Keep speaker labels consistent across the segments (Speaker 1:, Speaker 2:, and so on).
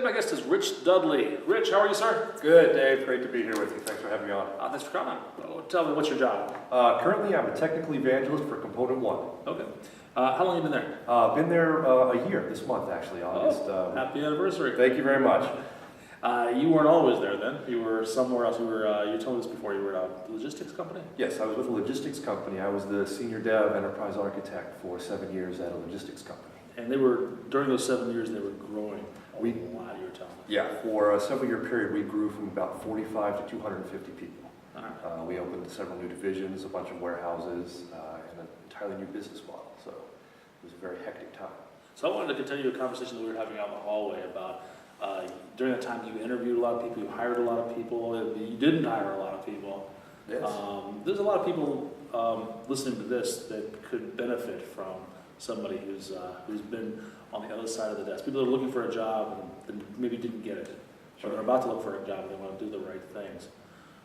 Speaker 1: my guest is Rich Dudley. Rich, how are you, sir?
Speaker 2: Good, Dave. Great to be here with you. Thanks for having me on.
Speaker 1: Thanks for coming. Tell me, what's your job?
Speaker 2: Currently, I'm a technical evangelist for Component 1.
Speaker 1: Okay. How long have you been there?
Speaker 2: Been there a year this month, actually, August.
Speaker 1: Happy anniversary.
Speaker 2: Thank you very much.
Speaker 1: You weren't always there then. You were somewhere else. You told me this before. You were at a logistics company?
Speaker 2: Yes, I was with a logistics company. I was the senior dev enterprise architect for 7 years at a logistics company.
Speaker 1: And they were, during those 7 years, they were growing a lot, you were telling me.
Speaker 2: Yeah, for a several-year period, we grew from about 45 to 250 people. We opened several new divisions, a bunch of warehouses, and an entirely new business model. So it was a very hectic time.
Speaker 1: So I wanted to continue a conversation that we were having out in the hallway about during that time you interviewed a lot of people, you hired a lot of people, you didn't hire a lot of people.
Speaker 2: Yes.
Speaker 1: There's a lot of people listening to this that could benefit from somebody who's been on the other side of the desk. People that are looking for a job and maybe didn't get it, or they're about to look for a job and they want to do the right things.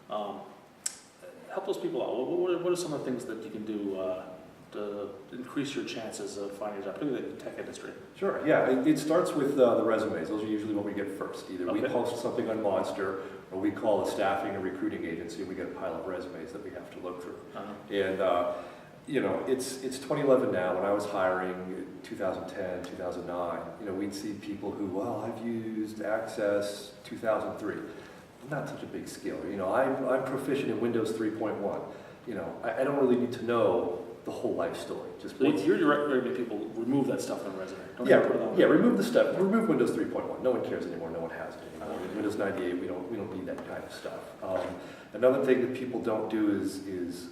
Speaker 1: Help those people out. What are some of the things that you can do to increase your chances of finding a job, particularly in the tech industry?
Speaker 2: Sure, yeah. It starts with the resumes. Those are usually what we get first. Either we
Speaker 1: Okay.
Speaker 2: post something on Monster, or we call a staffing and recruiting agency, and we get a pile of resumes that we have to look through. And you know, it's 2011 now. When I was hiring 2010, 2009, you know, we'd see people who, well, I've used Access 2003. Not such a big skill. You know, I'm proficient in Windows 3.1. You know, I don't really need to know the whole life story. Just
Speaker 1: So you're recommending people remove that stuff from the resume. Don't
Speaker 2: yeah,
Speaker 1: put it on
Speaker 2: yeah. Remove the stuff. Remove Windows 3.1. No one cares anymore. No one has it anymore. In Windows 98, we don't need that kind of stuff. Another thing that people don't do is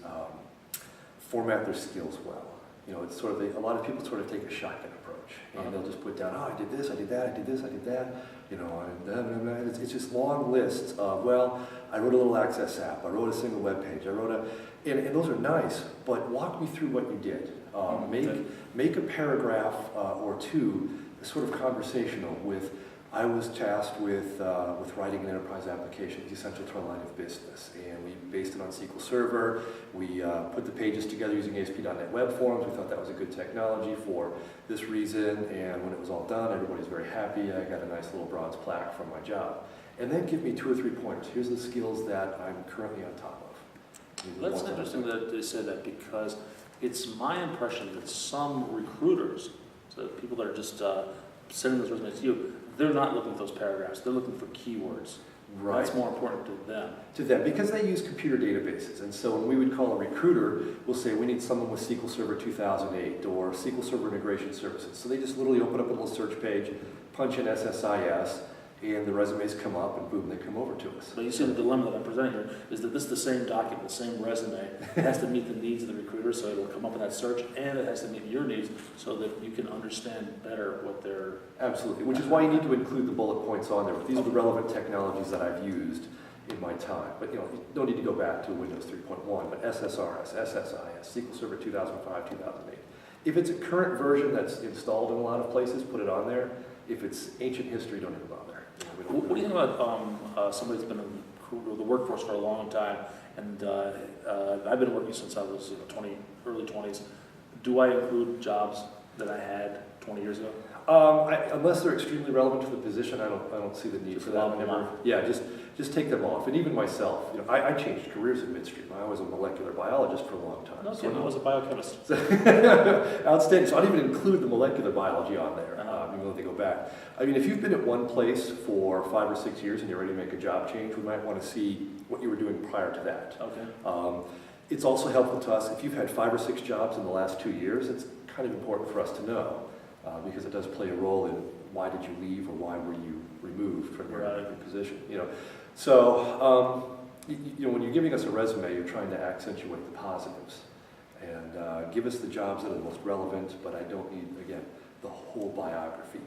Speaker 2: format their skills well. You know, it's sort of a lot of people sort of take a shotgun approach, and they'll just put down, oh, I did this, I did that, I did this, I did that. You know, and it's just long lists of, well, I wrote a little Access app, I wrote a single web page, I wrote and those are nice, but walk me through what you did. Make a paragraph or two sort of conversational with, I was tasked with writing an enterprise application. It's essential to our line of business, and we based it on SQL Server. We put the pages together using ASP.NET Web Forms. We thought that was a good technology for this reason, and when it was all done, everybody's very happy. I got a nice little bronze plaque from my job. And then give me 2 or 3 pointers. Here's the skills that I'm currently on top of.
Speaker 1: That's interesting that they said that, because it's my impression that some recruiters, so people that are just sending those resumes to you, they're not looking at those paragraphs. They're looking for keywords.
Speaker 2: Right.
Speaker 1: That's more important to them.
Speaker 2: To them, because they use computer databases. And so when we would call a recruiter, we'll say we need someone with SQL Server 2008 or SQL Server Integration Services. So they just literally open up a little search page, punch in SSIS, and the resumes come up, and boom, they come over to us.
Speaker 1: But you see the dilemma that I'm presenting here is that this is the same document, the same resume. It has to meet the needs of the recruiter, so it'll come up in that search, and it has to meet your needs so that you can understand better what they're...
Speaker 2: Absolutely, which is why you need to include the bullet points on there. These are the relevant technologies that I've used in my time. But you know, you don't need to go back to Windows 3.1, but SSRS, SSIS, SQL Server 2005, 2008. If it's a current version that's installed in a lot of places, put it on there. If it's ancient history, don't even bother.
Speaker 1: What do you think about somebody that's been in the workforce for a long time, and I've been working since I was early 20s. Do I include jobs that I had 20 years ago?
Speaker 2: Unless they're extremely relevant to the position, I don't see the need for that. Yeah, just take them off. And even myself, you know, I changed careers in midstream. I was a molecular biologist for a long time.
Speaker 1: No, so I was a biochemist.
Speaker 2: Outstanding. So I don't even include the molecular biology on there, even though they go back. I mean, if you've been at one place for 5 or 6 years and you're ready to make a job change, we might want to see what you were doing prior to that.
Speaker 1: Okay.
Speaker 2: It's also helpful to us if you've had 5 or 6 jobs in the last 2 years. It's kind of important for us to know. Because it does play a role in why did you leave or why were you removed from your position. You know, so you know, when you're giving us a resume, you're trying to accentuate the positives and give us the jobs that are the most relevant. But I don't need, again, the whole biography.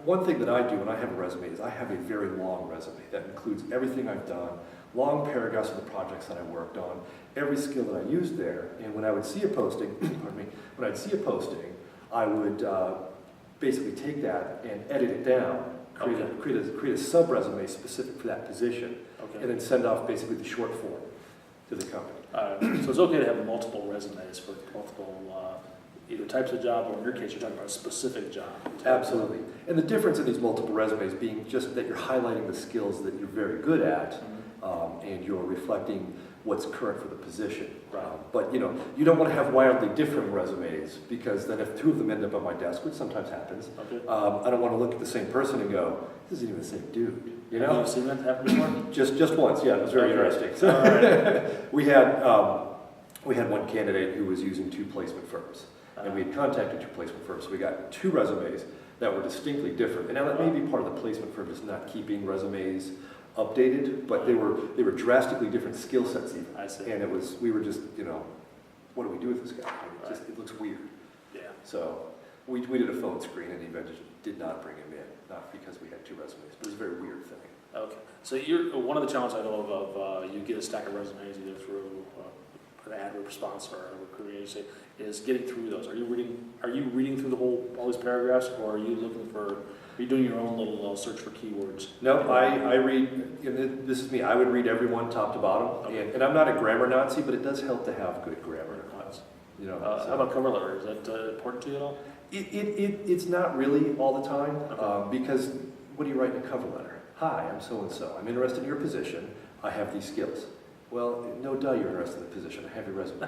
Speaker 2: One thing that I do when I have a resume is I have a very long resume that includes everything I've done, long paragraphs of the projects that I worked on, every skill that I used there. And when I would see a posting, pardon me, when I'd see a posting, I would basically take that and edit it down, create a sub-resume specific for that position, and then send off basically the short form to the company.
Speaker 1: So it's okay to have multiple resumes for multiple either types of job, or in your case, you're talking about a specific job.
Speaker 2: Absolutely. And the difference in these multiple resumes being just that you're highlighting the skills that you're very good at, and you're reflecting what's current for the position.
Speaker 1: Right.
Speaker 2: But you don't want to have wildly differing resumes, because then if two of them end up on my desk, which sometimes happens,
Speaker 1: Okay.
Speaker 2: I don't want to look at the same person and go, this isn't even the same dude. You know?
Speaker 1: Have you seen that happen before?
Speaker 2: Just once, yeah. It was very
Speaker 1: Okay.
Speaker 2: interesting. So
Speaker 1: All right.
Speaker 2: we had one candidate who was using 2 placement firms. And we had contacted 2 placement firms, so we got 2 resumes that were distinctly different. And now that may be part of the placement firm just not keeping resumes updated, but they were drastically different skill sets even.
Speaker 1: I see.
Speaker 2: And we were just, what do we do with this guy? It looks weird.
Speaker 1: Yeah.
Speaker 2: So we did a phone screen, and the eventually did not bring him in, not because we had 2 resumes, but it was a very weird thing.
Speaker 1: Okay. So one of the challenges I know of you get a stack of resumes either through an ad response or a recruiting agency, is getting through those. Are you reading through all these paragraphs, or are you doing your own little search for keywords?
Speaker 2: No, I read, this is me, I would read everyone top to bottom,
Speaker 1: Okay.
Speaker 2: and I'm not a grammar Nazi, but it does help to have good grammar.
Speaker 1: How about cover letter? Is that important to you at all?
Speaker 2: It's not really all the time,
Speaker 1: Okay.
Speaker 2: because what do you write in a cover letter? Hi, I'm so-and-so, I'm interested in your position, I have these skills. Well, no duh, you're interested in the position, I have your resume,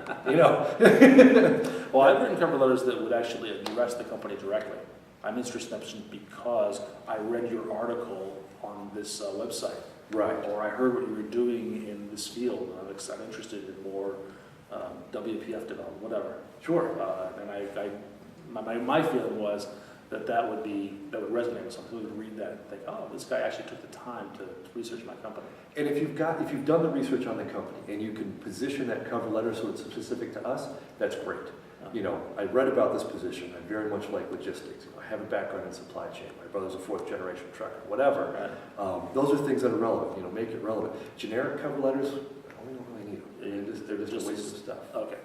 Speaker 1: Well, I've written cover letters that would actually address the company directly. I'm interested in that position because I read your article on this website.
Speaker 2: Right.
Speaker 1: Or I heard what you were doing in this field, and I'm interested in more WPF development, whatever.
Speaker 2: Sure.
Speaker 1: And my feeling was that would resonate with someone who would read that and think, oh, this guy actually took the time to research my company.
Speaker 2: And if you've done the research on the company and you can position that cover letter so it's specific to us, that's great. I read about this position. I very much like logistics. I have a background in supply chain. My brother's a 4th generation trucker, whatever.
Speaker 1: Right.
Speaker 2: Those are things that are relevant. Make it relevant. Generic cover letters, we don't really need them. They're just a waste of stuff.
Speaker 1: Okay.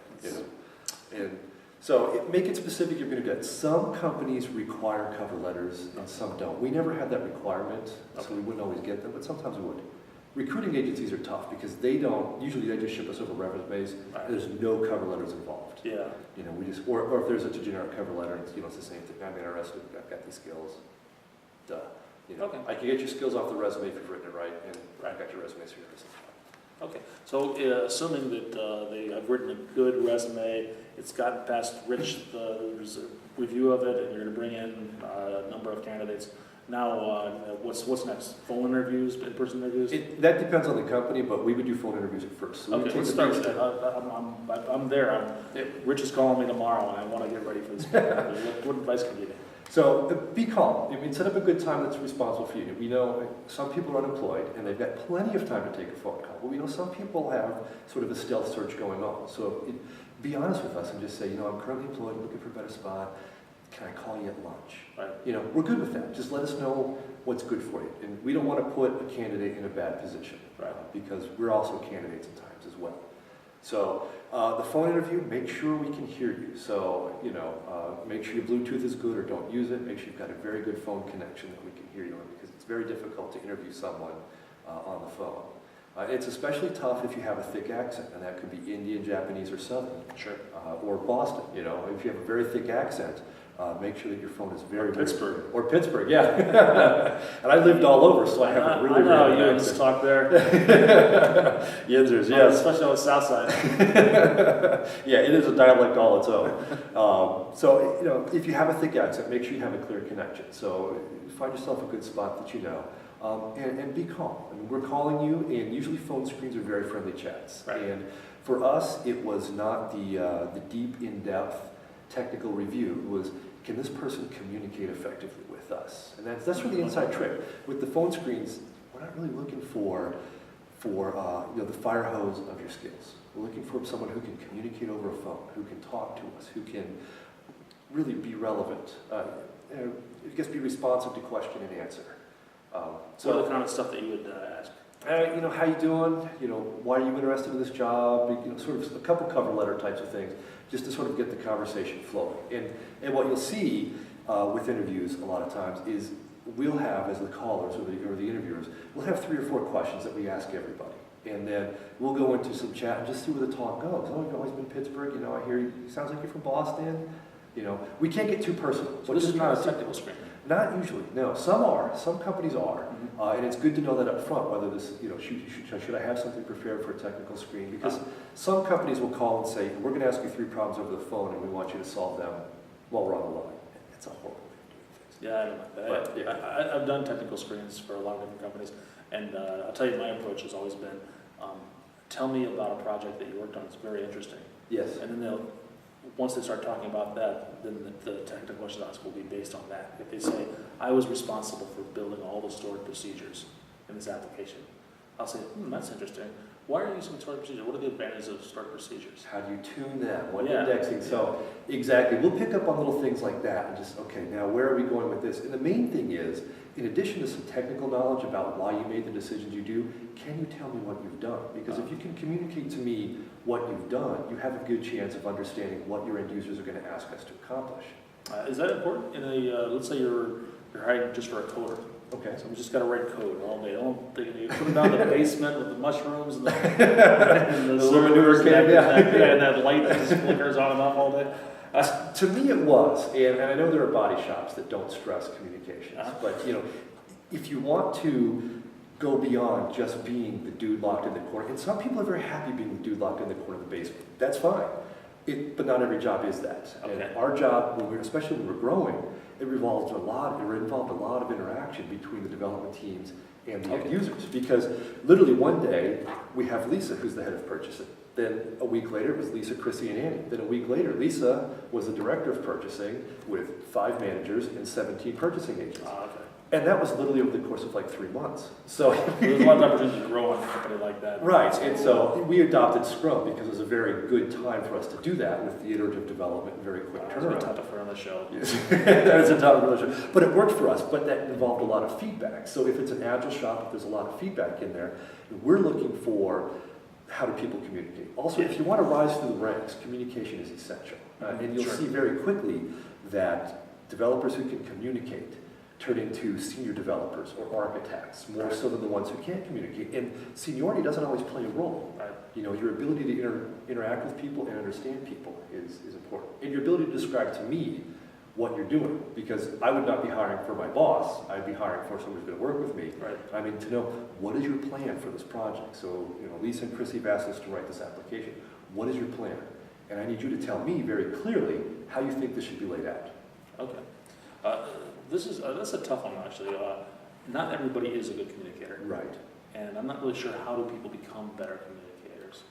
Speaker 2: And so make it specific you're going to get. Some companies require cover letters and some don't. We never had that requirement, so we wouldn't always get them, but sometimes we would. Recruiting agencies are tough because usually they just ship us over resumes.
Speaker 1: Right.
Speaker 2: There's no cover letters involved.
Speaker 1: Yeah.
Speaker 2: Or if there's a generic cover letter, it's the same thing. I'm interested, I've got these skills. Duh.
Speaker 1: Okay.
Speaker 2: I can get your skills off the resume if you've written it right, and I've got your resume, so you're interested.
Speaker 1: Okay, so assuming that I've written a good resume, it's gotten past Rich, there's a review of it, and you're going to bring in a number of candidates. Now, what's next? Phone interviews, in-person interviews?
Speaker 2: That depends on the company, but we would do phone interviews at first. So
Speaker 1: Okay, let's start with that. I'm there. Rich is calling me tomorrow, and I want to get ready for this. What advice can you give me?
Speaker 2: So be calm. Set up a good time that's responsible for you. We know some people are unemployed and they've got plenty of time to take a phone call. But we know some people have sort of a stealth search going on. So be honest with us and just say, I'm currently employed, looking for a better spot. Can I call you at lunch?
Speaker 1: Right.
Speaker 2: We're good with that. Just let us know what's good for you. And we don't want to put a candidate in a bad position,
Speaker 1: Right.
Speaker 2: Because we're also candidates at times as well. So the phone interview, make sure we can hear you. So, make sure your Bluetooth is good or don't use it. Make sure you've got a very good phone connection that we can hear you on, because it's very difficult to interview someone on the phone. It's especially tough if you have a thick accent, and that could be Indian, Japanese, or Southern.
Speaker 1: Sure.
Speaker 2: Or Boston, if you have a very thick accent, make sure that your phone is very
Speaker 1: Pittsburgh.
Speaker 2: Or Pittsburgh, yeah. And I lived all over, so I have a really
Speaker 1: I know,
Speaker 2: good
Speaker 1: you just talk there.
Speaker 2: Yinzers, yes.
Speaker 1: Especially on the south side.
Speaker 2: Yeah, it is a dialect all its own. So, if you have a thick accent, make sure you have a clear connection. So find yourself a good spot that you know. And be calm. We're calling you, and usually phone screens are very friendly chats.
Speaker 1: Right.
Speaker 2: And for us, it was not the deep, in-depth technical review. It was, can this person communicate effectively with us? And that's really the inside trick. With the phone screens, we're not really looking for the fire hose of your skills. We're looking for someone who can communicate over a phone, who can talk to us, who can really be relevant. I guess be responsive to question and answer.
Speaker 1: What are the kind of stuff that you would ask?
Speaker 2: How you doing? Why are you interested in this job? Sort of a couple cover letter types of things, just to sort of get the conversation flowing. And what you'll see with interviews a lot of times is we'll have, as the callers or the interviewers, we'll have 3 or 4 questions that we ask everybody. And then we'll go into some chat and just see where the talk goes. Oh, you've always been in Pittsburgh. I hear you, sounds like you're from Boston. You know, we can't get too personal.
Speaker 1: So this is not a technical screen?
Speaker 2: Not usually, no. Some are, some companies are. And it's good to know that up front, whether this, you know, should I have something prepared for a technical screen? Because some companies will call and say, we're going to ask you 3 problems over the phone and we want you to solve them while we're on the line. It's a horrible way of doing things.
Speaker 1: Yeah, I don't like that.
Speaker 2: But,
Speaker 1: I've done technical screens for a lot of different companies, and I'll tell you, my approach has always been, tell me about a project that you worked on. It's very interesting.
Speaker 2: Yes.
Speaker 1: And then once they start talking about that, then the technical questions asked will be based on that. If they say, I was responsible for building all the stored procedures in this application, I'll say, that's interesting. Why are you using stored procedures? What are the advantages of stored procedures?
Speaker 2: How do you tune that? What
Speaker 1: Yeah.
Speaker 2: indexing? So, exactly. We'll pick up on little things like that and just, okay, now where are we going with this? And the main thing is, in addition to some technical knowledge about why you made the decisions you do, can you tell me what you've done? Because if you can communicate to me what you've done, you have a good chance of understanding what your end users are going to ask us to accomplish.
Speaker 1: Is that important in a, let's say you're hiring just for a coder?
Speaker 2: Okay.
Speaker 1: So we just got to write code all day. You put them down in the basement with the mushrooms and the
Speaker 2: little manure can,
Speaker 1: and that light that just flickers on and off all day.
Speaker 2: To me it was, and I know there are body shops that don't stress communications, but you know, if you want to go beyond just being the dude locked in the corner, and some people are very happy being the dude locked in the corner of the basement, that's fine. But not every job is that.
Speaker 1: Okay.
Speaker 2: And our job, especially when we're growing, it involved a lot of interaction between the development teams and the end users. Because literally one day, we have Lisa, who's the head of purchasing. Then a week later, it was Lisa, Chrissy, and Annie. Then a week later, Lisa was the director of purchasing with 5 managers and 17 purchasing agents.
Speaker 1: Okay.
Speaker 2: And that was literally over the course of like 3 months. So
Speaker 1: there's a lot of opportunity to grow on a company like that.
Speaker 2: Right, and so we adopted Scrum because it was a very good time for us to do that with the iterative development and very quick turnaround.
Speaker 1: That's a tough on the show.
Speaker 2: Yes. That is a tough relationship. But it worked for us, but that involved a lot of feedback. So if it's an agile shop, if there's a lot of feedback in there, we're looking for how do people communicate. Also, if you want to rise through the ranks, communication is essential. And you'll see very quickly that developers who can communicate turn into senior developers or architects, more so than the ones who can't communicate. And seniority doesn't always play a role.
Speaker 1: Right.
Speaker 2: You know, your ability to interact with people and understand people is important. And your ability to describe to me what you're doing, because I would not be hiring for my boss, I'd be hiring for someone who's going to work with me.
Speaker 1: Right.
Speaker 2: I mean, to know, what is your plan for this project? So, you know, Lisa and Chrissy have asked us to write this application. What is your plan? And I need you to tell me very clearly how you think this should be laid out.
Speaker 1: Okay. That's a tough one, actually. Not everybody is a good communicator.
Speaker 2: Right.
Speaker 1: And I'm not really sure how do people become better communicators.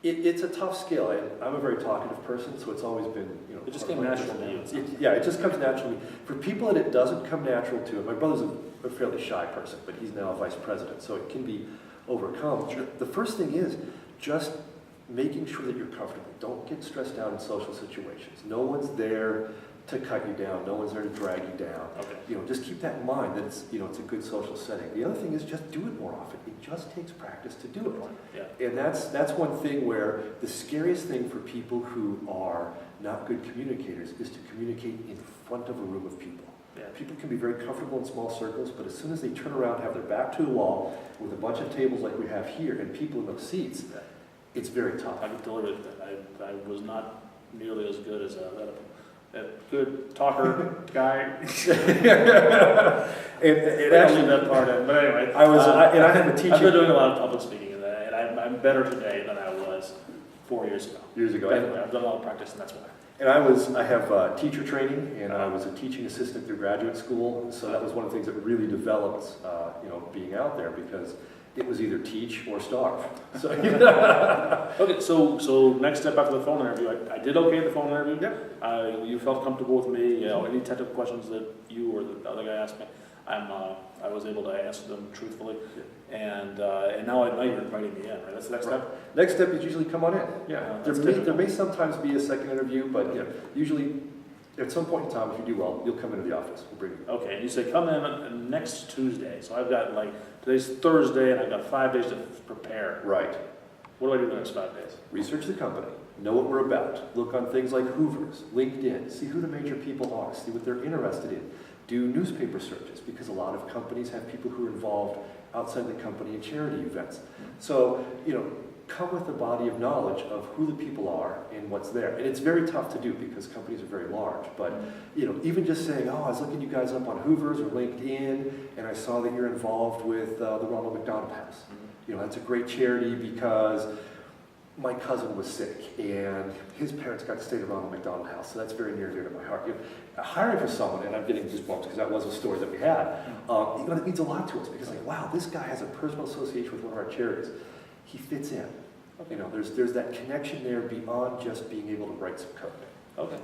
Speaker 2: It's a tough skill. I'm a very talkative person, so it's always been, you know.
Speaker 1: It just came natural to you.
Speaker 2: Yeah, it just comes naturally. For people that it doesn't come natural to, my brother's a fairly shy person, but he's now a vice president, so it can be overcome.
Speaker 1: Sure.
Speaker 2: The first thing is just making sure that you're comfortable. Don't get stressed out in social situations. No one's there to cut you down. No one's there to drag you down.
Speaker 1: Okay.
Speaker 2: You know, just keep that in mind that it's, you know, it's a good social setting. The other thing is just do it more often. It just takes practice to do it.
Speaker 1: Yeah.
Speaker 2: And that's one thing where the scariest thing for people who are not good communicators is to communicate in front of a room of people.
Speaker 1: Yeah.
Speaker 2: People can be very comfortable in small circles, but as soon as they turn around, have their back to the wall with a bunch of tables like we have here and people in those seats, it's very tough.
Speaker 1: I can deliver that. I was not nearly as good as that good talker guy.
Speaker 2: And
Speaker 1: actually that part in, but anyway.
Speaker 2: I have a teacher.
Speaker 1: I've been doing a lot of public speaking in that, and I'm better today than I was 4 years ago. Definitely, I've done a lot of practice, and that's why.
Speaker 2: And I have teacher training, and I was a teaching assistant through graduate school, so that was one of the things that really developed, being out there, because it was either teach or starve. So,
Speaker 1: Okay, so next step after the phone interview, I did okay at the phone interview.
Speaker 2: Yep.
Speaker 1: You felt comfortable with me. You know, any technical questions that you or the other guy asked me, I was able to answer them truthfully. And now you're inviting me in, right? That's the next step.
Speaker 2: Next step is usually come on in. Yeah. There may sometimes be a second interview, but usually at some point in time, if you do well, you'll come into the office. We'll bring you.
Speaker 1: Okay, and you say come in next Tuesday. So I've got today's Thursday, and I've got 5 days to prepare.
Speaker 2: Right.
Speaker 1: What do I do in the next 5 days?
Speaker 2: Research the company. Know what we're about. Look on things like Hoover's, LinkedIn. See who the major people are. See what they're interested in. Do newspaper searches, because a lot of companies have people who are involved outside the company in charity events. So, come with a body of knowledge of who the people are and what's there. And it's very tough to do because companies are very large. But even just saying, oh, I was looking you guys up on Hoover's or LinkedIn, and I saw that you're involved with the Ronald McDonald House. That's a great charity because my cousin was sick, and his parents got to stay at the Ronald McDonald House, so that's very near and dear to my heart. Hiring for someone, and I'm getting goosebumps because that was a story that we had, it means a lot to us because, wow, this guy has a personal association with one of our charities. He fits in. Okay. There's that connection there beyond just being able to write some code.
Speaker 1: Okay.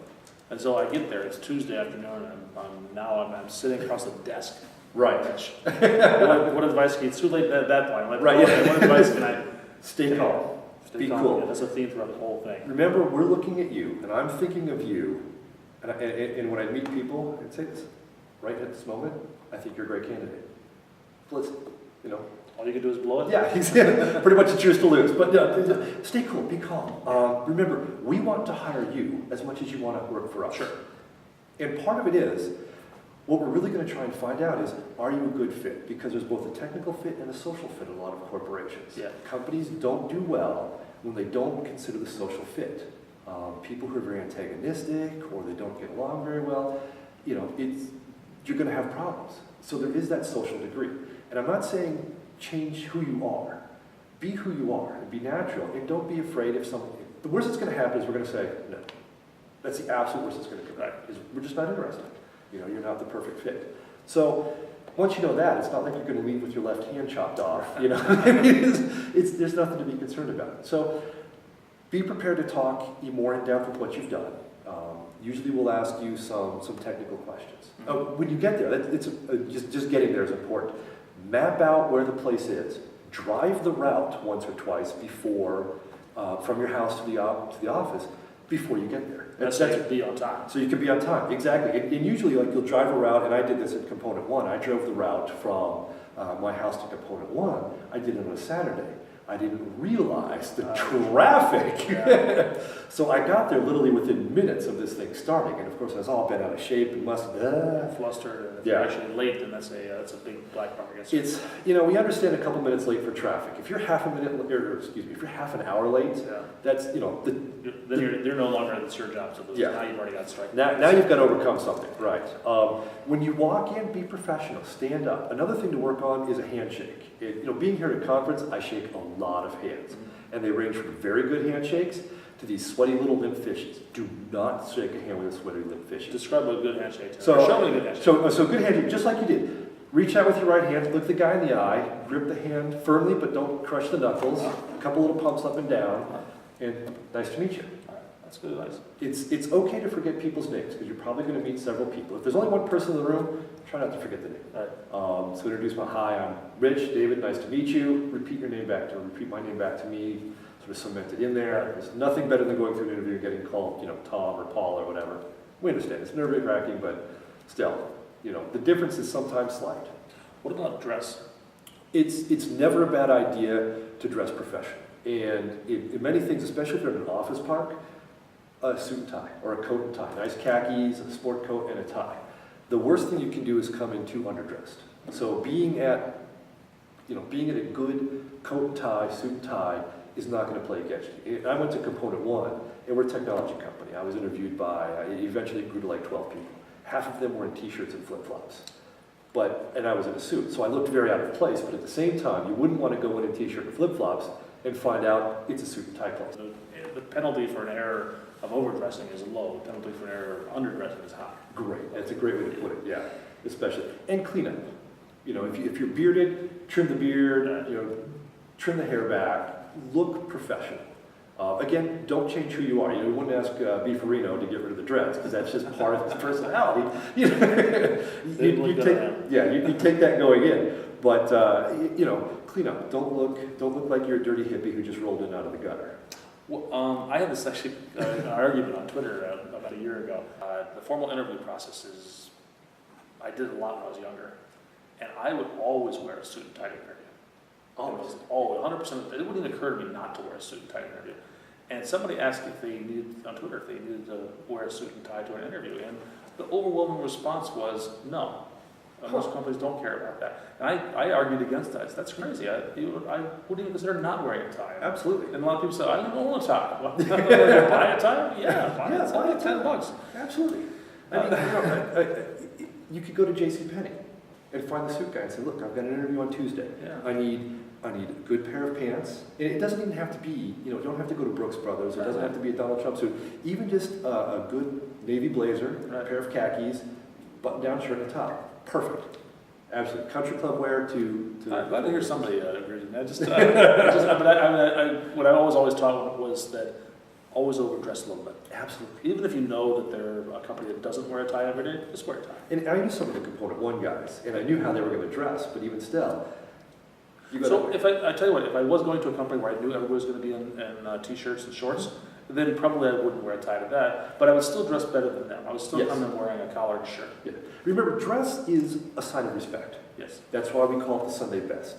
Speaker 1: And so I get there, it's Tuesday afternoon, and I'm sitting across the desk.
Speaker 2: Right.
Speaker 1: What advice can you, it's too late at that point. I'm like,
Speaker 2: right.
Speaker 1: Okay, what advice can I?
Speaker 2: Stay calm. Be cool.
Speaker 1: Yeah, that's a theme throughout the whole thing.
Speaker 2: Remember, we're looking at you, and I'm thinking of you, and when I meet people, I'd say this, right at this moment, I think you're a great candidate. Listen,
Speaker 1: all you can do is blow it?
Speaker 2: Yeah, pretty much it's yours to lose. But stay cool, be calm. Remember, we want to hire you as much as you want to work for us.
Speaker 1: Sure.
Speaker 2: And part of it is, what we're really going to try and find out is, are you a good fit? Because there's both a technical fit and a social fit in a lot of corporations.
Speaker 1: Yeah.
Speaker 2: Companies don't do well when they don't consider the social fit. People who are very antagonistic or they don't get along very well, you're going to have problems. So there is that social degree. And I'm not saying change who you are. Be who you are and be natural, and don't be afraid if something. The worst that's going to happen is we're going to say no. That's the absolute worst that's going to come. Right? Is we're just not interested. You're not the perfect fit. So once you know that, it's not like you're going to leave with your left hand chopped off. There's nothing to be concerned about. So be prepared to talk more in depth with what you've done. Usually we'll ask you some technical questions. When you get there, just getting there is important. Map out where the place is. Drive the route once or twice before, from your house to the office, before you get there.
Speaker 1: That's to be on time.
Speaker 2: So you can be on time, exactly. And usually, you'll drive a route, and I did this at Component 1. I drove the route from my house to Component 1. I did it on a Saturday. I didn't realize the traffic. Yeah. So I got there literally within minutes of this thing starting, and of course I was all bent out of shape and
Speaker 1: flustered. And if you're actually late, then that's a big black mark against you.
Speaker 2: It's we understand a couple minutes late for traffic. If you're half if you're half an hour late, that's
Speaker 1: then you're no longer it's your job to lose.
Speaker 2: Yeah.
Speaker 1: Now you've already got strike.
Speaker 2: Now you've got to overcome something, right? When you walk in, be professional. Stand up. Another thing to work on is a handshake. Being here at a conference, I shake a lot of hands, and they range from very good handshakes to these sweaty little limp fishes. Do not shake a hand with a sweaty limp fish.
Speaker 1: Describe what a good handshake is.
Speaker 2: So,
Speaker 1: show me a good handshake.
Speaker 2: So good handshake, just like you did. Reach out with your right hand, look the guy in the eye, grip the hand firmly, but don't crush the knuckles. A couple little pumps up and down, and nice to meet you.
Speaker 1: That's good advice.
Speaker 2: It's okay to forget people's names because you're probably going to meet several people. If there's only one person in the room, try not to forget the name.
Speaker 1: Right.
Speaker 2: So introduce hi, I'm Rich, David, nice to meet you. Repeat your name back to repeat my name back to me, sort of cement it in there. There's nothing better than going through an interview and getting called, Tom or Paul or whatever. We understand it's nerve-wracking, but still, the difference is sometimes slight.
Speaker 1: What about dress?
Speaker 2: It's never a bad idea to dress professional. And in many things, especially if you're in an office park, a suit and tie or a coat and tie, nice khakis, a sport coat, and a tie. The worst thing you can do is come in too underdressed. So being at a good coat and tie, suit and tie is not going to play against you. I went to Component 1, and we're a technology company. I was interviewed by, eventually it grew to like 12 people. Half of them were in t-shirts and flip-flops. And I was in a suit, so I looked very out of place, but at the same time, you wouldn't want to go in a t-shirt and flip-flops and find out it's a suit and tie place.
Speaker 1: The penalty for an error of overdressing is low. The penalty for an error of underdressing is high.
Speaker 2: Great. That's a great way to put it, yeah. Especially. And clean up. If you're bearded, trim the beard, trim the hair back, look professional. Again, don't change who you are. You wouldn't ask Beefarino to get rid of the dreads because that's just part of his personality. You take that going in. But clean up. Don't look like you're a dirty hippie who just rolled in out of the gutter.
Speaker 1: Well, I had this actually an argument on Twitter about a year ago. The formal interview process is, I did it a lot when I was younger, and I would always wear a suit and tie to an interview. Always, 100%. It wouldn't even occur to me not to wear a suit and tie to an interview. And somebody asked if they needed, on Twitter, if they needed to wear a suit and tie to an interview, and the overwhelming response was no. Most companies don't care about that. And I argued against that. That's crazy. I would even consider not wearing a tie.
Speaker 2: Absolutely.
Speaker 1: And a lot of people say, I don't own a tie. Well, buy a tie? Yeah, buy a tie. $10.
Speaker 2: Absolutely. I mean, you could go to JCPenney and find the suit guy and say, look, I've got an interview on Tuesday.
Speaker 1: Yeah.
Speaker 2: I need a good pair of pants. And it doesn't even have to be, you don't have to go to Brooks Brothers. It doesn't have to be a Donald Trump suit. Even just a good navy blazer, a pair of khakis, button-down shirt and a tie. Perfect. Absolutely. Country club wear to
Speaker 1: I'm glad to hear somebody agrees with me. What I always taught was that always overdress a little bit.
Speaker 2: Absolutely.
Speaker 1: Even if you know that they're a company that doesn't wear a tie every day, just wear a tie.
Speaker 2: And I knew some of the Component 1 guys, and I knew how they were going to dress, but even still,
Speaker 1: So if I tell you what, if I was going to a company where I knew everybody was going to be in t-shirts and shorts, then probably I wouldn't wear a tie to that, but I would still dress better than them. I would still come in wearing a collared shirt.
Speaker 2: Yeah. Remember, dress is a sign of respect.
Speaker 1: Yes.
Speaker 2: That's why we call it the Sunday best,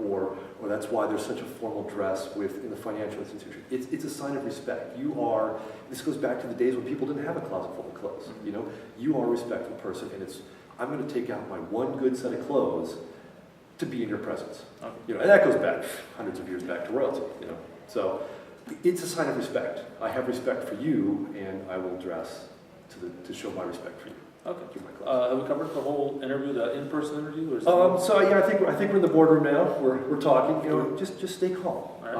Speaker 2: or that's why there's such a formal dress in the financial institution. It's a sign of respect. This goes back to the days when people didn't have a closet full of clothes. You are a respectful person, and I'm going to take out my one good set of clothes to be in your presence. Okay. And that goes back hundreds of years back to royalty. So it's a sign of respect. I have respect for you, and I will dress to show my respect for you.
Speaker 1: Okay. Have we covered the whole interview, the in-person interview? Or
Speaker 2: so yeah, I think we're in the boardroom now. We're talking. Just stay calm.
Speaker 1: Right.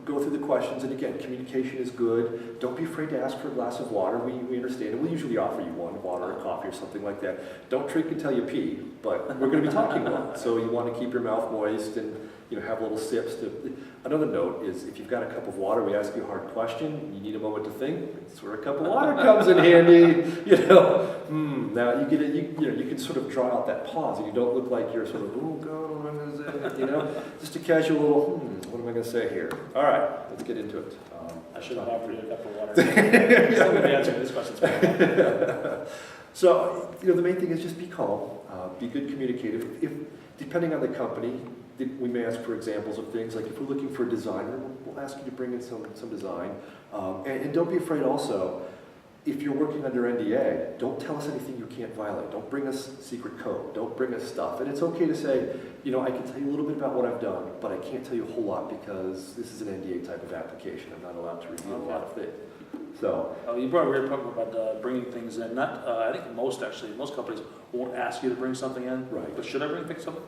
Speaker 2: Go through the questions, and again, communication is good. Don't be afraid to ask for a glass of water. We understand, and we'll usually offer you water or coffee or something like that. Don't drink until you pee, but we're going to be talking a lot, so you want to keep your mouth moist and have little sips. Another note is if you've got a cup of water, we ask you a hard question, you need a moment to think. It's where a cup of water comes in handy. Now you get it. You can sort of draw out that pause, and you don't look like you're sort of what is it? Just a casual little what am I going to say here? All right, let's get into it.
Speaker 1: I should have offered you a cup of water. I'm going to answer this question.
Speaker 2: So the main thing is just be calm, be good communicative. If depending on the company, we may ask for examples of things, like if we're looking for a designer, we'll ask you to bring in some design. And don't be afraid also, if you're working under NDA, don't tell us anything you can't violate. Don't bring us secret code. Don't bring us stuff. And it's okay to say, I can tell you a little bit about what I've done, but I can't tell you a whole lot because this is an NDA type of application. I'm not allowed to reveal a lot of things. So
Speaker 1: you brought a weird point about bringing things in. I think most companies won't ask you to bring something in.
Speaker 2: Right.
Speaker 1: But should I bring something?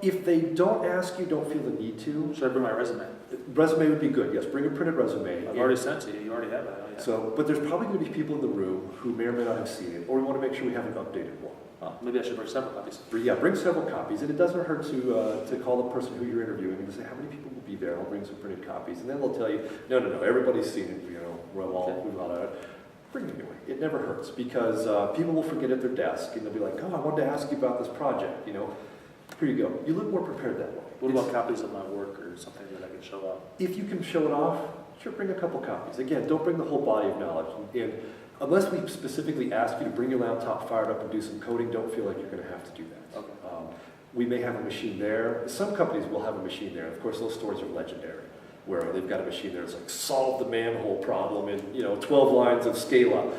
Speaker 2: If they don't ask you, don't feel the need to.
Speaker 1: Should I bring my resume?
Speaker 2: Resume would be good, yes. Bring a printed resume.
Speaker 1: I've already sent it to you. You already have it. Yeah.
Speaker 2: So, but there's probably going to be people in the room who may or may not have seen it, or we want to make sure we have an updated one.
Speaker 1: Well, maybe I should bring several copies.
Speaker 2: Yeah, bring several copies, and it doesn't hurt to call the person who you're interviewing and say, how many people will be there? I'll bring some printed copies, and then they'll tell you, no, everybody's seen it. We've all out. Bring it anyway. It never hurts because people will forget at their desk, and they'll be like, oh, I wanted to ask you about this project. Here you go. You look more prepared that way.
Speaker 1: What about copies of my work or something that I can show off?
Speaker 2: If you can show it off, sure, bring a couple copies. Again, don't bring the whole body of knowledge. And unless we specifically ask you to bring your laptop fired up and do some coding, don't feel like you're going to have to do that.
Speaker 1: Okay.
Speaker 2: We may have a machine there. Some companies will have a machine there. Of course, those stories are legendary, where they've got a machine there that's like, solve the manhole problem in 12 lines of Scala.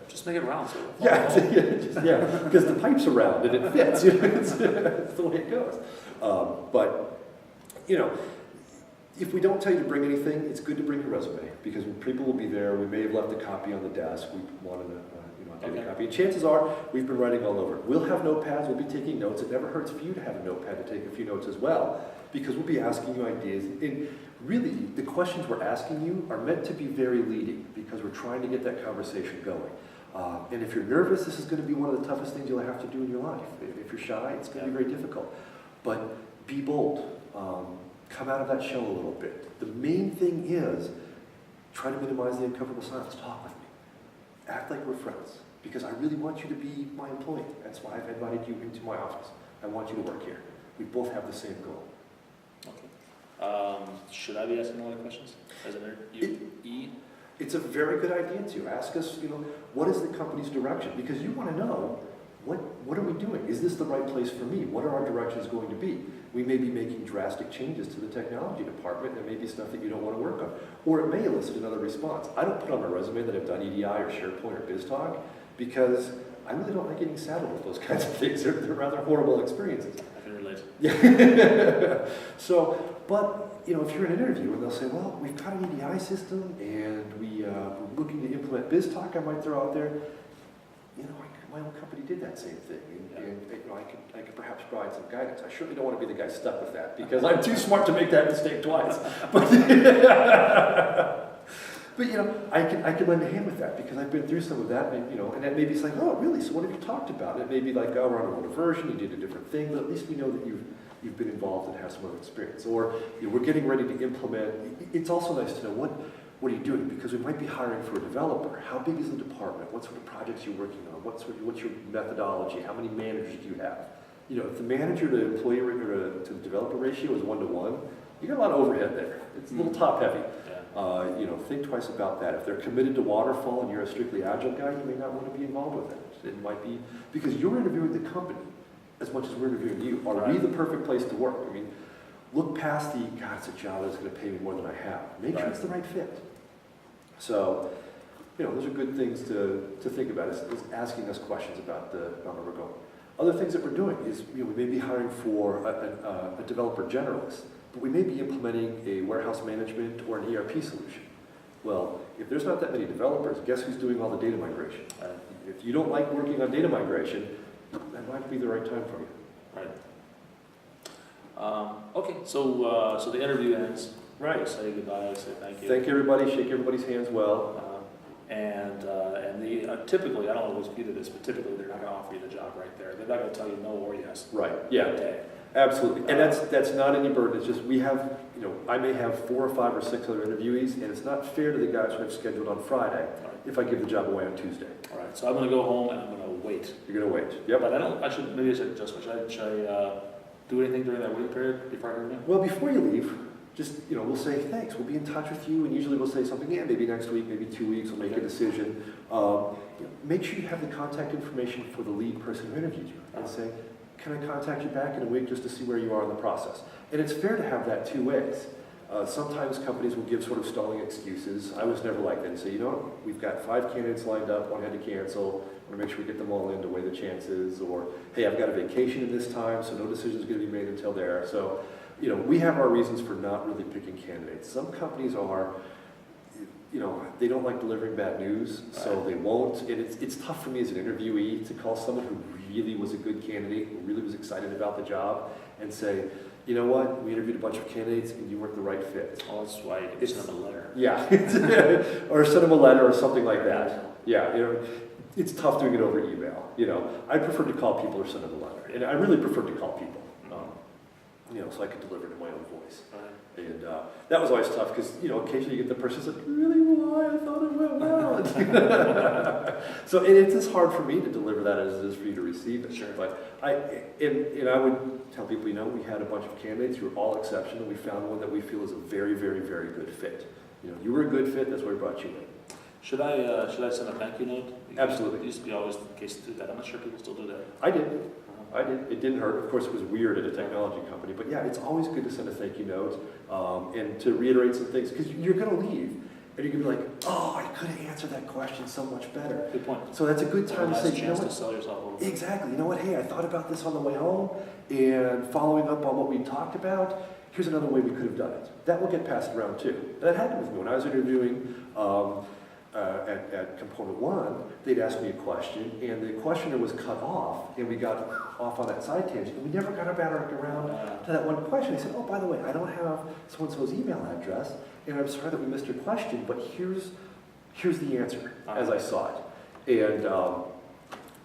Speaker 1: Just make it round. So
Speaker 2: because the pipe's are round and it fits. It's the way it goes. But if we don't tell you to bring anything, it's good to bring your resume because people will be there. We may have left a copy on the desk. We wanted to get a copy. And chances are we've been writing all over. We'll have notepads. We'll be taking notes. It never hurts for you to have a notepad to take a few notes as well because we'll be asking you ideas. And really, the questions we're asking you are meant to be very leading because we're trying to get that conversation going. And if you're nervous, this is going to be one of the toughest things you'll have to do in your life. If you're shy, it's going to be very difficult. But be bold. Come out of that shell a little bit. The main thing is try to minimize the uncomfortable silence. Talk with me. Act like we're friends. Because I really want you to be my employee. That's why I've invited you into my office. I want you to work here. We both have the same goal.
Speaker 1: Okay. Should I be asking a lot of questions? As an E?
Speaker 2: It's a very good idea to ask us, what is the company's direction? Because you want to know, what are we doing? Is this the right place for me? What are our directions going to be? We may be making drastic changes to the technology department. There may be stuff that you don't want to work on. Or it may elicit another response. I don't put on my resume that I've done EDI or SharePoint or BizTalk because I really don't like getting saddled with those kinds of things. They're rather horrible experiences.
Speaker 1: I can relate.
Speaker 2: Yeah. So, but, you know, if you're in an interview and they'll say, well, we've got an EDI system and we're looking to implement BizTalk, I might throw out there, you know, my own company did that same thing. And you know, I could perhaps provide some guidance. I surely don't want to be the guy stuck with that because I'm too smart to make that mistake twice. But you know, I can lend a hand with that because I've been through some of that, and you know, and then maybe it's like, oh, really? So what have you talked about? And it may be like, oh, we're on a older version, you did a different thing, but at least we know that you've been involved and have some other experience. Or you know, we're getting ready to implement. It's also nice to know what are you doing, because we might be hiring for a developer. How big is the department? What sort of projects you're working on? What's your methodology? How many managers do you have? You know, if the manager to employee or to the developer ratio is 1-to-1, you got a lot of overhead there. It's a little top heavy. You know, think twice about that. If they're committed to waterfall and you're a strictly agile guy, you may not want to be involved with it. It might be because you're interviewing the company as much as we're interviewing you. Are we the perfect place to work? I mean, look past the, God, it's a job that's going to pay me more than I have. Make sure it's the right fit. So, you know, those are good things to think about, is asking us questions about where we're going. Other things that we're doing is, you know, we may be hiring for a developer generalist, but we may be implementing a warehouse management or an ERP solution. Well, if there's not that many developers, guess who's doing all the data migration? If you don't like working on data migration, that might be the right time for you.
Speaker 1: Right. Okay, so the interview ends.
Speaker 2: Right.
Speaker 1: Say goodbye, say thank you.
Speaker 2: Thank everybody, shake everybody's hands well.
Speaker 1: Typically, I don't always view this, but typically they're not going to offer you the job right there. They're not going to tell you no or yes.
Speaker 2: Right, yeah.
Speaker 1: That day.
Speaker 2: Absolutely, and that's not any burden. It's just we have, you know, I may have 4 or 5 or 6 other interviewees, and it's not fair to the guys who I've scheduled on Friday if I give the job away on Tuesday.
Speaker 1: All right, so I'm going to go home and I'm going to wait.
Speaker 2: You're going to wait. Yep.
Speaker 1: But maybe I should adjust. Should I do anything during that waiting period before I interview?
Speaker 2: Well, before you leave, just, you know, we'll say thanks. We'll be in touch with you, and usually we'll say something. Yeah, maybe next week, maybe 2 weeks. We'll make a decision. You know, make sure you have the contact information for the lead person who interviewed you, and say, can I contact you back in a week just to see where you are in the process? And it's fair to have that 2 ways. Sometimes companies will give sort of stalling excuses. I was never like that and say, you know what, we've got 5 candidates lined up, 1 had to cancel. I want to make sure we get them all in to weigh the chances. Or, hey, I've got a vacation in this time, so no decision is going to be made until there. So, you know, we have our reasons for not really picking candidates. Some companies are, you know, they don't like delivering bad news, so they won't. And it's tough for me as an interviewee to call someone who really was a good candidate, who really was excited about the job, and say, you know what, we interviewed a bunch of candidates and you weren't the right fit.
Speaker 1: Oh, that's why you can send them a letter.
Speaker 2: Yeah, or send them a letter or something like that. Yeah, you know, it's tough doing it over email. You know, I prefer to call people or send them a letter, and I really prefer to call people. You know, so I could deliver it in my own voice. Right. And that was always tough because, you know, occasionally you get the person who's like, really, why? I thought it went well. So it's as hard for me to deliver that as it is for you to receive it.
Speaker 1: Sure.
Speaker 2: But I would tell people, you know, we had a bunch of candidates who were all exceptional. We found one that we feel is a very, very, very good fit. You know, you were a good fit, that's why we brought you in.
Speaker 1: Should I send a thank you note?
Speaker 2: Absolutely.
Speaker 1: It used to be always the case to do that. I'm not sure people still do that.
Speaker 2: I did. It didn't hurt. Of course, it was weird at a technology company. But yeah, it's always good to send a thank you note and to reiterate some things. Because you're going to leave. And you're going to be like, oh, I could have answered that question so much better.
Speaker 1: Good point.
Speaker 2: So that's a good time to say, you know what?
Speaker 1: To sell yourself a little bit.
Speaker 2: Exactly. You know what? Hey, I thought about this on the way home. And following up on what we talked about, here's another way we could have done it. That will get passed around too. That happened with me. When I was interviewing at Component 1, they'd ask me a question, and the questioner was cut off, and we got off on that side tangent, and we never got back around to that one question. They said, oh, by the way, I don't have so-and-so's email address, and I'm sorry that we missed your question, but here's the answer as I saw it. And,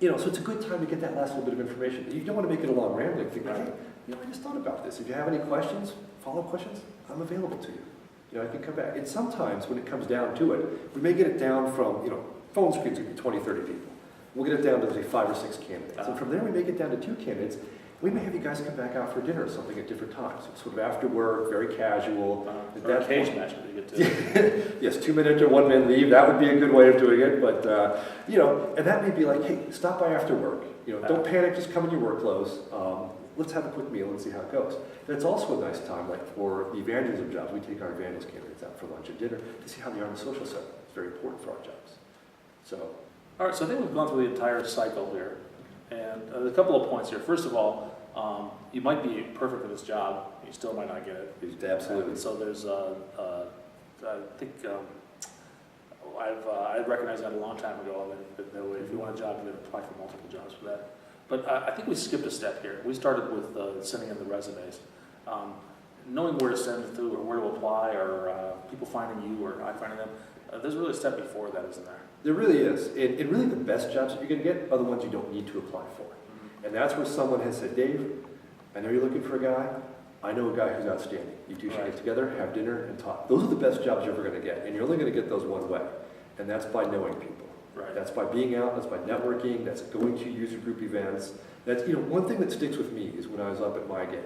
Speaker 2: you know, so it's a good time to get that last little bit of information. You don't want to make it a long rambling thing, but hey, you know, I just thought about this. If you have any questions, follow-up questions, I'm available to you. You know, I can come back. And sometimes when it comes down to it, we may get it down from, you know, phone screens could be 20, 30 people. We'll get it down to, say, 5 or 6 candidates. And from there, we may get down to 2 candidates. We may have you guys come back out for dinner or something at different times. Sort of after work, very casual.
Speaker 1: Or a cage match would be good too.
Speaker 2: Yes, 2-minute enter, 1-man leave. That would be a good way of doing it. But, you know, and that may be like, hey, stop by after work. You know, don't panic, just come in your work clothes. Let's have a quick meal and see how it goes. And it's also a nice time, like for the evangelism jobs, we take our evangelist candidates out for lunch and dinner to see how they are on the social side. It's very important for our jobs. So,
Speaker 1: All right, so I think we've gone through the entire cycle here, and a couple of points here. First of all, you might be perfect for this job, you still might not get it.
Speaker 2: Absolutely.
Speaker 1: And so there's, I think, I recognized that a long time ago, that if you want a job, you have to apply for multiple jobs for that. But I think we skipped a step here. We started with sending in the resumes. Knowing where to send it to, or where to apply, or people finding you, or I finding them, there's really a step before that, isn't there?
Speaker 2: There really is. And really the best jobs that you're going to get are the ones you don't need to apply for. And that's where someone has said, Dave, I know you're looking for a guy. I know a guy who's outstanding. You two should get together, have dinner, and talk. Those are the best jobs you're ever going to get. And you're only going to get those one way. And that's by knowing people.
Speaker 1: Right.
Speaker 2: That's by being out, that's by networking, that's going to user group events. That's, one thing that sticks with me is when I was up at MyGay.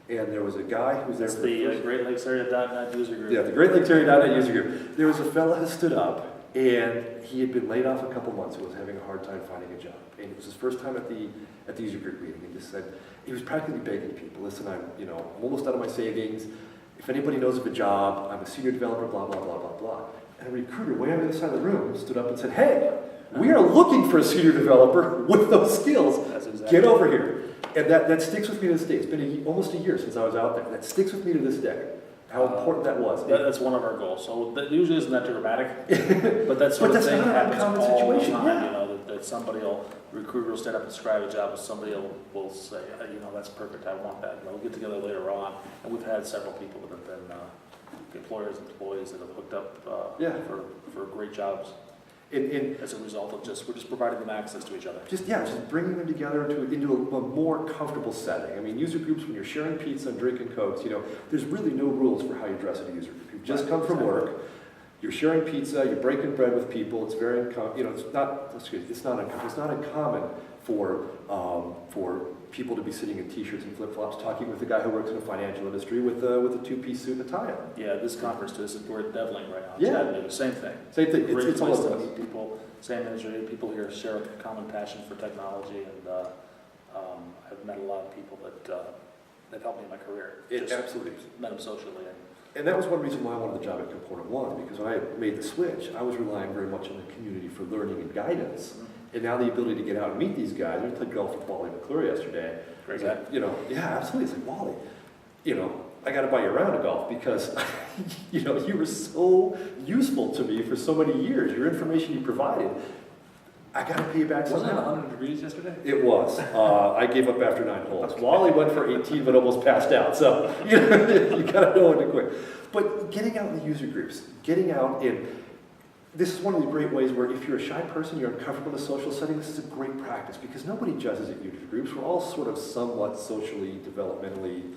Speaker 2: And there was a guy who was there
Speaker 1: That's
Speaker 2: for
Speaker 1: the Great Lakes Area.net user group.
Speaker 2: Yeah, the Great Lakes Area.net user group. There was a fella who stood up, and he had been laid off a couple months and was having a hard time finding a job. And it was his first time at the user group meeting, and just said, he was practically begging people, listen, I'm almost out of my savings. If anybody knows of a job, I'm a senior developer, blah, blah, blah, blah, blah. And a recruiter way on the other side of the room stood up and said, hey, we are looking for a senior developer with those skills.
Speaker 1: That's exactly
Speaker 2: Get over here. And that sticks with me to this day. It's been almost a year since I was out there. That sticks with me to this day, how important that was.
Speaker 1: That's one of our goals. So that usually isn't that dramatic, but that sort
Speaker 2: But
Speaker 1: of
Speaker 2: that's
Speaker 1: thing
Speaker 2: not an
Speaker 1: happens
Speaker 2: uncommon
Speaker 1: all
Speaker 2: situation,
Speaker 1: the time,
Speaker 2: yeah.
Speaker 1: that somebody recruiter will stand up and describe a job, and somebody will say, that's perfect, I want that. And we'll get together later on, and we've had several people that have been employers, employees that have hooked up for great jobs. As a result of we're just providing them access to each other.
Speaker 2: Just bringing them together into a more comfortable setting. I mean, user groups, when you're sharing pizza and drinking Cokes, there's really no ruls for how you dress at a user group. You've just come from work, you're sharing pizza, you're breaking bread with people. It's very it's not uncommon for people to be sitting in t-shirts and flip-flops talking with a guy who works in the financial industry with a two-piece suit and a tie on.
Speaker 1: Yeah, this conference too, we're at Dudley right now.
Speaker 2: Yeah.
Speaker 1: Chattanooga, same thing.
Speaker 2: Same thing.
Speaker 1: Great
Speaker 2: It's
Speaker 1: place
Speaker 2: all
Speaker 1: to
Speaker 2: of us.
Speaker 1: meet people, same industry, people here share a common passion for technology, and I've met a lot of people that helped me in my career.
Speaker 2: Absolutely.
Speaker 1: Met them socially.
Speaker 2: And that was one reason why I wanted the job at Component One, because when I made the switch, I was relying very much on the community for learning and guidance. And now the ability to get out and meet these guys. We played golf with Wally McClure yesterday.
Speaker 1: Great guy.
Speaker 2: Yeah, absolutely. It's like, Wally, I got to buy you around to golf because, you were so useful to me for so many years. Your information you provided, I got to pay you back
Speaker 1: Wasn't it
Speaker 2: somehow.
Speaker 1: 100 degrees yesterday?
Speaker 2: It was. I gave up after 9 holes. Wally went for 18 but almost passed out. So, you got to know when to quit. But getting out in the user groups, getting out this is one of the great ways where if you're a shy person, you're uncomfortable in a social setting, this is a great practice because nobody judges at user groups. We're all sort of somewhat socially, developmentally,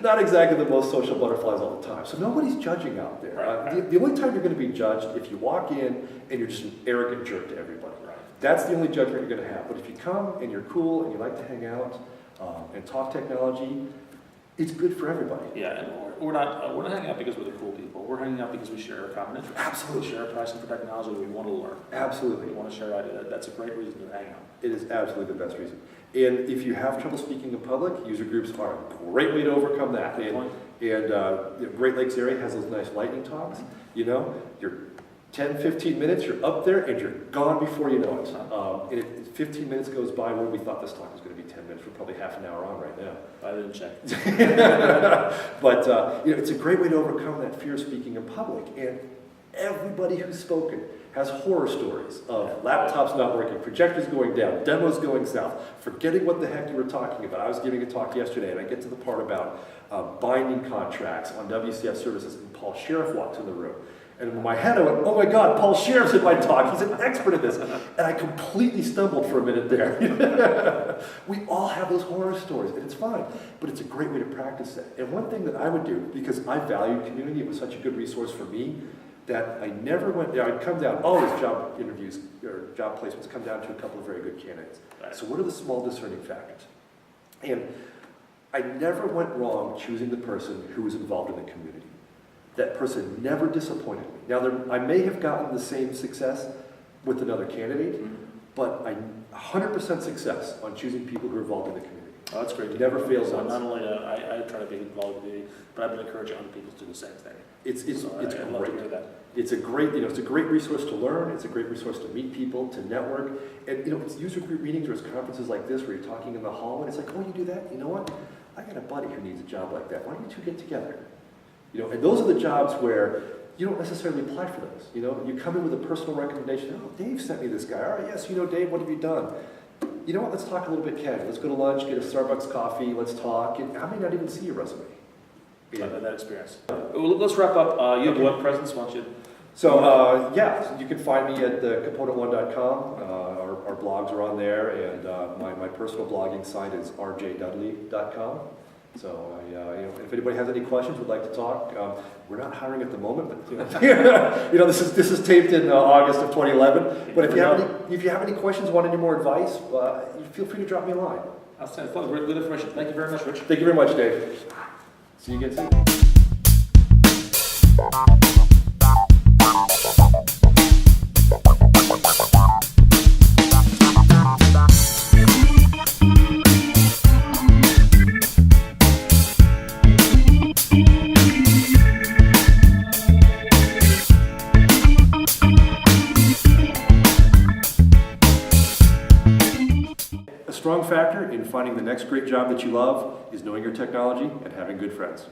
Speaker 2: not exactly the most social butterflies all the time. So nobody's judging out there.
Speaker 1: Right.
Speaker 2: The only time you're going to be judged if you walk in and you're just an arrogant jerk to everybody.
Speaker 1: Right.
Speaker 2: That's the only judgment you're going to have. But if you come and you're cool and you like to hang out and talk technology, it's good for everybody.
Speaker 1: Yeah, and we're not hanging out because we're the cool people. We're hanging out because we share a common interest.
Speaker 2: Absolutely.
Speaker 1: We share a passion for technology. We want to learn.
Speaker 2: Absolutely.
Speaker 1: We want to share ideas. That's a great reason to hang out.
Speaker 2: It is absolutely the best reason. And if you have trouble speaking in public, user groups are a great way to overcome that.
Speaker 1: Good point.
Speaker 2: And Great Lakes area has those nice lightning talks. You're 10, 15 minutes, you're up there, and you're gone before you know it. And 15 minutes goes by where we thought this talk was going to be 10 minutes. We're probably half an hour on right now.
Speaker 1: I didn't check.
Speaker 2: But it's a great way to overcome that fear of speaking in public. And everybody who's spoken has horror stories of laptops not working, projectors going down, demos going south, forgetting what the heck you were talking about. I was giving a talk yesterday, and I get to the part about binding contracts on WCF services, and Paul Sheriff walks in the room. And in my head, I went, oh my God, Paul Sheriff's in my talk. He's an expert at this. And I completely stumbled for a minute there. We all have those horror stories, and it's fine. But it's a great way to practice it. And one thing that I would do, because I valued community, it was such a good resource for me, that I never went, I'd come down, all these job interviews or job placements come down to a couple of very good candidates.
Speaker 1: Right.
Speaker 2: So what are the small discerning factors? And I never went wrong choosing the person who was involved in the community. That person never disappointed me. Now, I may have gotten the same success with another candidate, but 100% success on choosing people who are involved in the community.
Speaker 1: Oh, that's great.
Speaker 2: Never fails
Speaker 1: So
Speaker 2: once.
Speaker 1: not only I try to be involved with it, but I've been encouraging other people to do the same thing.
Speaker 2: It's
Speaker 1: I'd love to
Speaker 2: great.
Speaker 1: hear that.
Speaker 2: It's a great, it's a great resource to learn. It's a great resource to meet people, to network. And, it's user group meetings or it's conferences like this where you're talking in the hall and it's like, oh, you do that? You know what? I got a buddy who needs a job like that. Why don't you two get together? And those are the jobs where you don't necessarily apply for those. You come in with a personal recommendation. Oh, Dave sent me this guy. All right, yes, Dave, what have you done? You know what? Let's talk a little bit casual. Let's go to lunch, get a Starbucks coffee. Let's talk. And I may not even see your resume.
Speaker 1: That experience. Well, let's wrap up. You have a web presence, why don't you?
Speaker 2: So, you can find me at component1.com. Our blogs are on there, and my personal blogging site is rjdudley.com. So, if anybody has any questions, would like to talk, we're not hiring at the moment, but this is taped in August of 2011. But if you have any questions, want any more advice, feel free to drop me a line.
Speaker 1: Outstanding. Good information. Thank you very much, Rich.
Speaker 2: Thank you very much, Dave. See you again soon. A strong factor in finding the next great job that you love is knowing your technology and having good friends.